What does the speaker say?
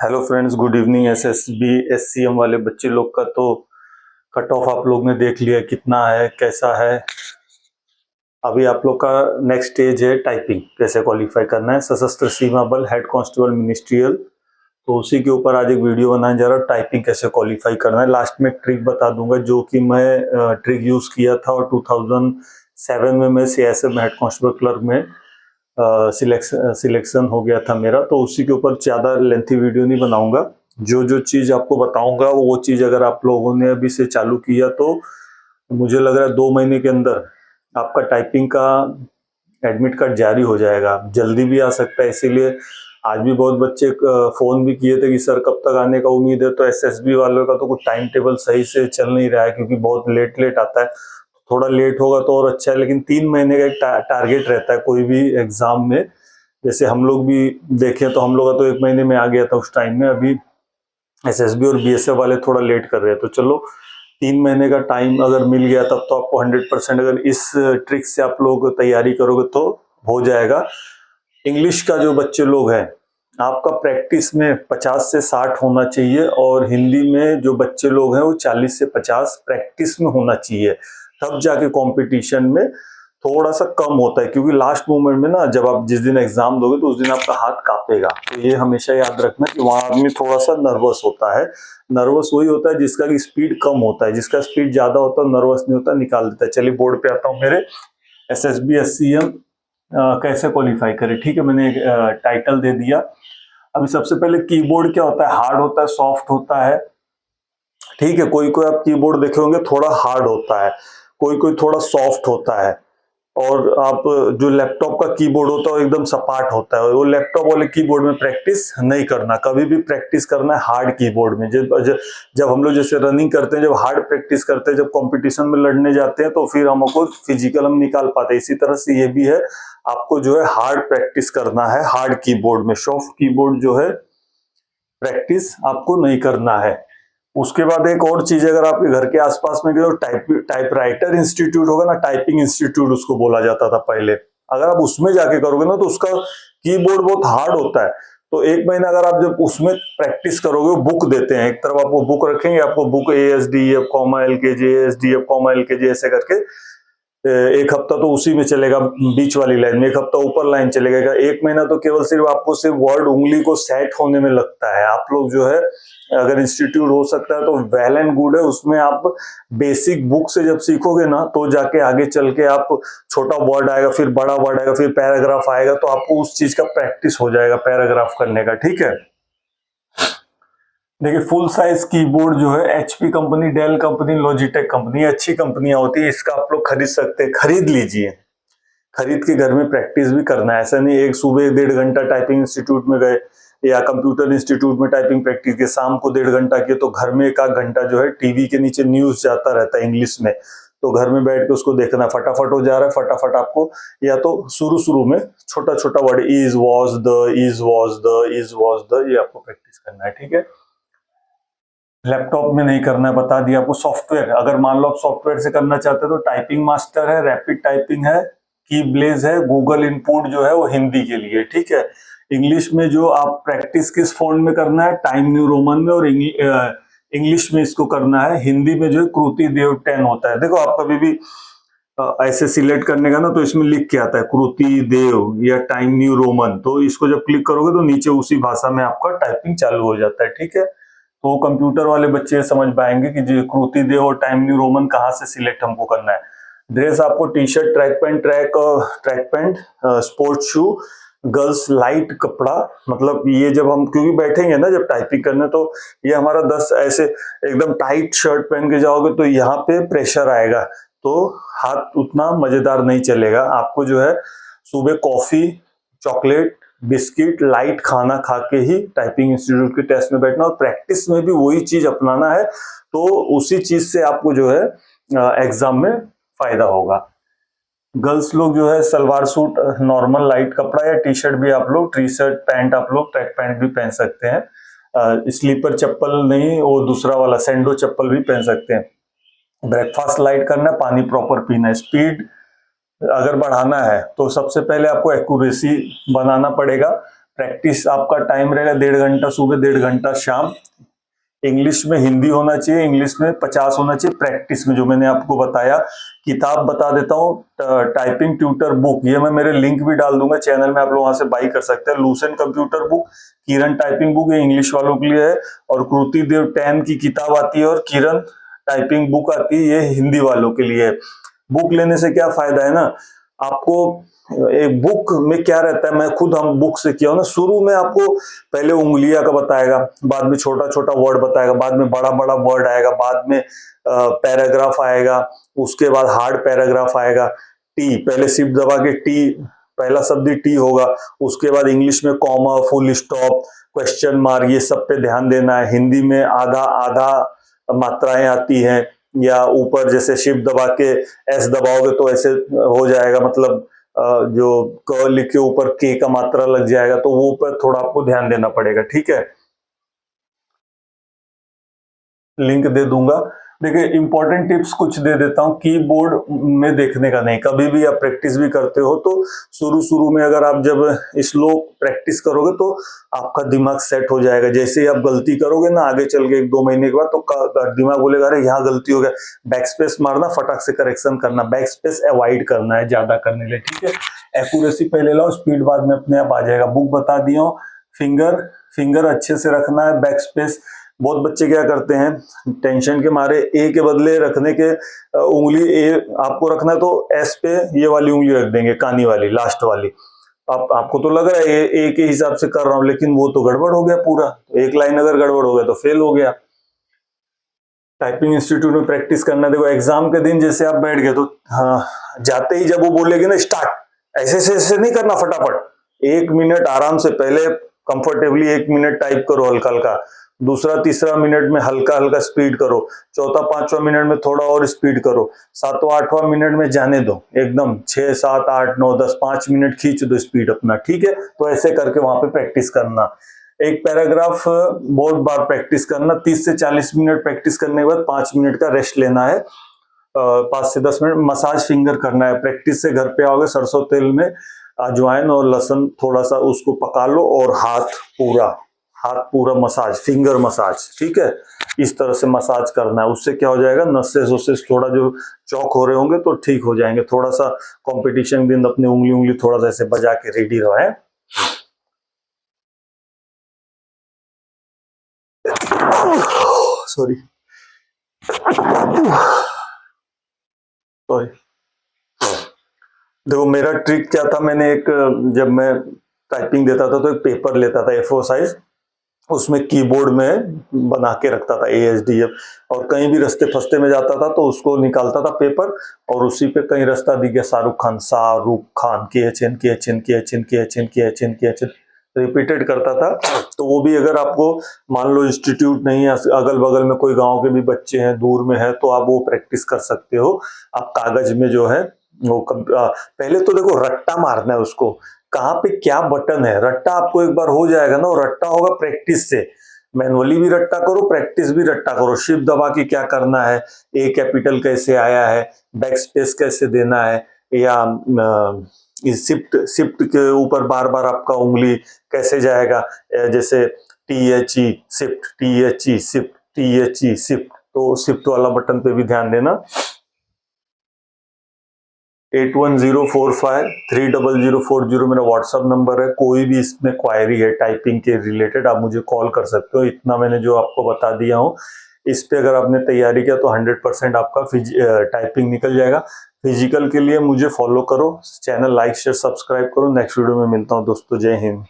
Hello friends, good evening. SSB SCM वाले बच्चे लोग का तो कट ऑफ आप लोग ने देख लिया कितना है, कैसा है। अभी आप लोग का नेक्स्ट स्टेज है टाइपिंग, कैसे क्वालिफाई करना है। सशस्त्र सीमा बल, हेड कांस्टेबल, मिनिस्ट्रियल, तो उसी के ऊपर आज एक वीडियो बनाने जा रहा हूँ। टाइपिंग कैसे क्वालिफाई करना है। लास्ट में एक ट्रिक बता दूंगा जो कि मैं ट्रिक यूज किया था और 2007 में मैं सीएसएफ हेड कांस्टेबल क्लर्क में सिलेक्शन हो गया था मेरा। तो उसी के ऊपर ज़्यादा लेंथी वीडियो नहीं बनाऊंगा। जो जो चीज़ आपको बताऊंगा वो चीज़ अगर आप लोगों ने अभी से चालू किया तो मुझे लग रहा है 2 महीने के अंदर आपका टाइपिंग का एडमिट कार्ड जारी हो जाएगा। जल्दी भी आ सकता है, इसीलिए आज भी बहुत बच्चे फ़ोन भी किए थे कि सर कब तक आने का उम्मीद है। तो एसएसबी वालों का तो कुछ टाइम टेबल सही से चल नहीं रहा है क्योंकि बहुत लेट लेट आता है। थोड़ा लेट होगा तो और अच्छा है, लेकिन 3 महीने का एक टारगेट रहता है कोई भी एग्जाम में। जैसे हम लोग भी देखें तो हम लोग का तो 1 महीने में आ गया था उस टाइम में। अभी एसएसबी और बीएसएफ वाले थोड़ा लेट कर रहे हैं। तो चलो 3 महीने का टाइम अगर मिल गया तब तो आपको 100% अगर इस ट्रिक से आप लोग तैयारी करोगे तो हो जाएगा। इंग्लिश का जो बच्चे लोग हैं आपका प्रैक्टिस में 50 से 60 होना चाहिए और हिंदी में जो बच्चे लोग हैं वो 40 से 50 प्रैक्टिस में होना चाहिए। तब जाके कंपटीशन में थोड़ा सा कम होता है, क्योंकि लास्ट मोमेंट में ना जब आप जिस दिन एग्जाम दोगे तो उस दिन आपका हाथ कांपेगा। तो ये हमेशा याद रखना कि वहां आदमी थोड़ा सा नर्वस होता है। नर्वस वही होता है जिसका की स्पीड कम होता है, जिसका स्पीड ज्यादा होता है नर्वस नहीं होता, निकाल देता है। चलिए बोर्ड पे आता हूँ मेरे। एसएसबी एससीएम कैसे क्वालिफाई करें। ठीक है, मैंने एक टाइटल दे दिया। अभी सबसे पहले कीबोर्ड क्या होता है, हार्ड होता है, सॉफ्ट होता है। ठीक है, कोई कोई आप कीबोर्ड देखे होंगे थोड़ा हार्ड होता है, कोई कोई थोड़ा सॉफ्ट होता है। और आप जो लैपटॉप का कीबोर्ड होता है वो एकदम सपाट होता है। वो लैपटॉप वाले कीबोर्ड में प्रैक्टिस नहीं करना, कभी भी प्रैक्टिस करना है हार्ड कीबोर्ड में। जब हम लोग जैसे रनिंग करते हैं, जब हार्ड प्रैक्टिस करते हैं, जब कंपटीशन में लड़ने जाते हैं तो फिर हमको फिजिकल हम निकाल पाते हैं। इसी तरह से ये भी है, आपको जो है हार्ड प्रैक्टिस करना है हार्ड कीबोर्ड में। सॉफ्ट कीबोर्ड जो है प्रैक्टिस आपको नहीं करना है। उसके बाद एक और चीज, अगर आपके घर के आसपास में गए टाइपराइटर इंस्टीट्यूट होगा ना, टाइपिंग इंस्टीट्यूट उसको बोला जाता था पहले। अगर आप उसमें जाके करोगे ना तो उसका कीबोर्ड बहुत हार्ड होता है। तो 1 महीना अगर आप जब उसमें प्रैक्टिस करोगे, बुक देते हैं, एक तरफ आपको बुक रखेंगे, आपको book ASDF, LKG, ASDF, LKG ऐसे करके 1 हफ्ता तो उसी में चलेगा, बीच वाली लाइन में 1 हफ्ता ऊपर लाइन चलेगा। 1 महीना तो केवल सिर्फ आपको सिर्फ वर्ड उंगली को सेट होने में लगता है। आप लोग जो है अगर इंस्टीट्यूट हो सकता है तो वेल एंड गुड है, उसमें आप बेसिक बुक से जब सीखोगे ना तो जाके आगे चल के आप छोटा वर्ड आएगा, फिर बड़ा वर्ड आएगा, फिर पैराग्राफ आएगा, तो आपको उस चीज का प्रैक्टिस हो जाएगा पैराग्राफ करने का। ठीक है, देखिए फुल साइज कीबोर्ड जो है HP company, Dell company, Logitech company, अच्छी कंपनियां होती है, इसका आप लोग खरीद सकते हैं, खरीद लीजिए। खरीद के घर में प्रैक्टिस भी करना है। ऐसा नहीं एक सुबह 1.5 घंटा टाइपिंग इंस्टीट्यूट में गए या कंप्यूटर इंस्टीट्यूट में टाइपिंग प्रैक्टिस के, शाम को 1.5 घंटा किए, तो घर में 1 आध घंटा जो है टीवी के नीचे न्यूज जाता रहता है इंग्लिश में, तो घर में बैठ के उसको देखना, फटाफट हो जा रहा है, फटाफट आपको। या तो शुरू शुरू में छोटा छोटा word, is was the, is was the, is was the, ये आपको प्रैक्टिस करना है। ठीक है, लैपटॉप में नहीं करना है, बता दिया आपको। सॉफ्टवेयर, अगर मान लो आप सॉफ्टवेयर से करना चाहते हैं तो टाइपिंग मास्टर है, रैपिड टाइपिंग है, की ब्लेज है, गूगल इनपुट जो है वो हिंदी के लिए। ठीक है, इंग्लिश में जो आप प्रैक्टिस किस फॉन्ट में करना है, टाइम न्यू रोमन में, और इंग्लिश में इसको करना है। हिंदी में जो है कृति देव 10 होता है। देखो आप कभी भी ऐसे सिलेक्ट करने का ना तो इसमें लिख के आता है कृति देव या टाइम न्यू रोमन, तो इसको जब क्लिक करोगे तो नीचे उसी भाषा में आपका टाइपिंग चालू हो जाता है। ठीक है, तो कंप्यूटर वाले बच्चे समझ पाएंगे कि जो कृति देव और टाइम न्यू रोमन कहाँ से सिलेक्ट हमको करना है। ड्रेस आपको T shirt, track pant, sports shoe, girls light कपड़ा। मतलब ये जब हम क्योंकि बैठेंगे ना जब टाइपिंग करने, तो ये हमारा 10 ऐसे एकदम टाइट शर्ट पहन के जाओगे तो यहाँ पे प्रेशर आएगा, तो हाथ उतना मजेदार नहीं चलेगा। आपको जो है सुबह कॉफी, चॉकलेट, बिस्किट, लाइट खाना खा के ही टाइपिंग इंस्टीट्यूट के टेस्ट में बैठना, और प्रैक्टिस में भी वही चीज अपनाना है। तो उसी चीज से आपको जो है एग्जाम में फायदा होगा। गर्ल्स लोग जो है सलवार सूट, नॉर्मल लाइट कपड़ा, या टी शर्ट भी आप लोग, टी शर्ट पैंट आप लोग ट्रैक पैंट भी पहन सकते हैं। स्लीपर चप्पल नहीं, वो दूसरा वाला सैंडो चप्पल भी पहन सकते हैं। ब्रेकफास्ट लाइट करना है, पानी प्रॉपर पीना है। स्पीड अगर बढ़ाना है तो सबसे पहले आपको एक्यूरेसी बनाना पड़ेगा। प्रैक्टिस आपका टाइम रहेगा 1.5 घंटा सुबह, 1.5 घंटा शाम। इंग्लिश में हिंदी होना चाहिए, इंग्लिश में 50 होना चाहिए। प्रैक्टिस में जो मैंने आपको बताया, किताब बता देता हूँ, टाइपिंग ट्यूटर बुक, ये मैं मेरे लिंक भी डाल दूंगा चैनल में, आप लोग वहां से बाई कर सकते हैं। लूसेंट कंप्यूटर बुक, किरण टाइपिंग बुक, ये इंग्लिश वालों के लिए है। और कृति देव 10 की किताब आती है, और किरण टाइपिंग बुक आती है, ये हिंदी वालों के लिए है। बुक लेने से क्या फायदा है ना, आपको एक बुक में क्या रहता है, मैं खुद हम बुक से किया हूं ना, शुरू में आपको पहले उंगलियां का बताएगा, बाद में छोटा छोटा वर्ड बताएगा, बाद में बड़ा बड़ा वर्ड आएगा, बाद में पैराग्राफ आएगा, उसके बाद हार्ड पैराग्राफ आएगा। टी, पहले शिफ्ट दबा के टी, पहला शब्द ही टी होगा। उसके बाद इंग्लिश में comma, full stop, question mark, ये सब पे ध्यान देना है। हिंदी में आधा आधा मात्राएं आती हैं, या ऊपर जैसे शिफ्ट दबा के एस दबाओगे तो ऐसे हो जाएगा, मतलब जो क लिख के ऊपर के का मात्रा लग जाएगा, तो वो पर थोड़ा आपको ध्यान देना पड़ेगा, ठीक है। लिंक दे दूंगा। देखिए इंपॉर्टेंट टिप्स कुछ दे देता हूँ, कीबोर्ड में देखने का नहीं, कभी भी आप प्रैक्टिस भी करते हो तो शुरू शुरू में अगर आप जब स्लो प्रैक्टिस करोगे तो आपका दिमाग सेट हो जाएगा। जैसे ही आप गलती करोगे ना, आगे चल के 1-2 महीने के बाद, तो दिमाग बोलेगा अरे यहाँ गलती हो गया, बैक स्पेस मारना, फटाक से करेक्शन करना, बैक स्पेस अवॉइड करना है ज्यादा करने के लिए, ठीक है। एक्यूरेसी पहले लाओ, स्पीड बाद में अपने आप आ जाएगा। बुक बता दिया हूँ। फिंगर फिंगर अच्छे से रखना है, बैक स्पेस। बहुत बच्चे क्या करते हैं, टेंशन के मारे ए के बदले रखने के उंगली ए आपको रखना है तो एस पे ये वाली उंगली रख देंगे, कानी वाली, लास्ट वाली। आपको तो लग रहा है ए के हिसाब से कर रहा हूं, लेकिन वो तो गड़बड़ हो गया पूरा। एक लाइन अगर गड़बड़ हो गया तो फेल हो गया। टाइपिंग इंस्टीट्यूट में प्रैक्टिस करना, देखो एग्जाम के दिन जैसे आप बैठ गए तो हाँ, जाते ही जब वो बोलेगी ना स्टार्ट, ऐसे ऐसे नहीं करना, फटाफट 1 मिनट आराम से, पहले कंफर्टेबली 1 मिनट टाइप करो हल्का हल्का, दूसरा तीसरा मिनट में हल्का हल्का स्पीड करो, चौथा पांचवा मिनट में थोड़ा और स्पीड करो, सातवां आठवां मिनट में जाने दो एकदम, 6 7 8 9 10 5 मिनट खींच दो स्पीड अपना, ठीक है। तो ऐसे करके वहां पे प्रैक्टिस करना। एक पैराग्राफ बहुत बार प्रैक्टिस करना, 30 से 40 मिनट प्रैक्टिस करने के बाद 5 मिनट का रेस्ट लेना है। 5 से 10 मिनट मसाज फिंगर करना है। प्रैक्टिस से घर पे आओगे, सरसों तेल में अजवाइन और लहसुन थोड़ा सा उसको पका लो, और हाथ पूरा मसाज, फिंगर मसाज, ठीक है। इस तरह से मसाज करना है, उससे क्या हो जाएगा, नसेस वसेस थोड़ा जो चौक हो रहे होंगे तो ठीक हो जाएंगे। थोड़ा सा कंपटीशन दिन अपनी उंगली थोड़ा सा ऐसे बजा के रेडी रहे। Sorry sorry. देखो मेरा ट्रिक क्या था, मैंने एक, जब मैं टाइपिंग देता था तो एक पेपर लेता था A4 साइज, उसमें कीबोर्ड में बना के रखता था ASDF, और कहीं भी रास्ते फस्ते में जाता था तो उसको निकालता था पेपर, और उसी पे कहीं रास्ता दिख गया Shahrukh Khan KHN KHN KHN KHN KHN KHN repeated करता था। तो वो भी अगर आपको मान लो इंस्टीट्यूट नहीं है, अगल बगल में कोई गांव के भी बच्चे हैं, दूर में है, तो आप वो प्रैक्टिस कर सकते हो। आप कागज में जो है वो पहले तो देखो रट्टा मारना है उसको, कहाँ पे क्या बटन है, रट्टा आपको एक बार हो जाएगा ना, वो रट्टा होगा प्रैक्टिस से। मैनुअली भी रट्टा करो, प्रैक्टिस भी रट्टा करो, शिफ्ट दबा के क्या करना है, ए कैपिटल कैसे आया है, बैक स्पेस कैसे देना है, या शिफ्ट के ऊपर बार बार आपका उंगली कैसे जाएगा, जैसे THE shift, THE shift, THE shift, तो शिफ्ट वाला बटन पे भी ध्यान देना। 8104530040 मेरा व्हाट्सएप नंबर है। कोई भी इसमें क्वायरी है टाइपिंग के रिलेटेड, आप मुझे कॉल कर सकते हो। इतना मैंने जो आपको बता दिया हूँ, इस पे अगर आपने तैयारी किया तो 100% आपका टाइपिंग निकल जाएगा। फिजिकल के लिए मुझे फॉलो करो, चैनल लाइक शेयर सब्सक्राइब करो। नेक्स्ट वीडियो में मिलता हूँ दोस्तों, जय हिंद।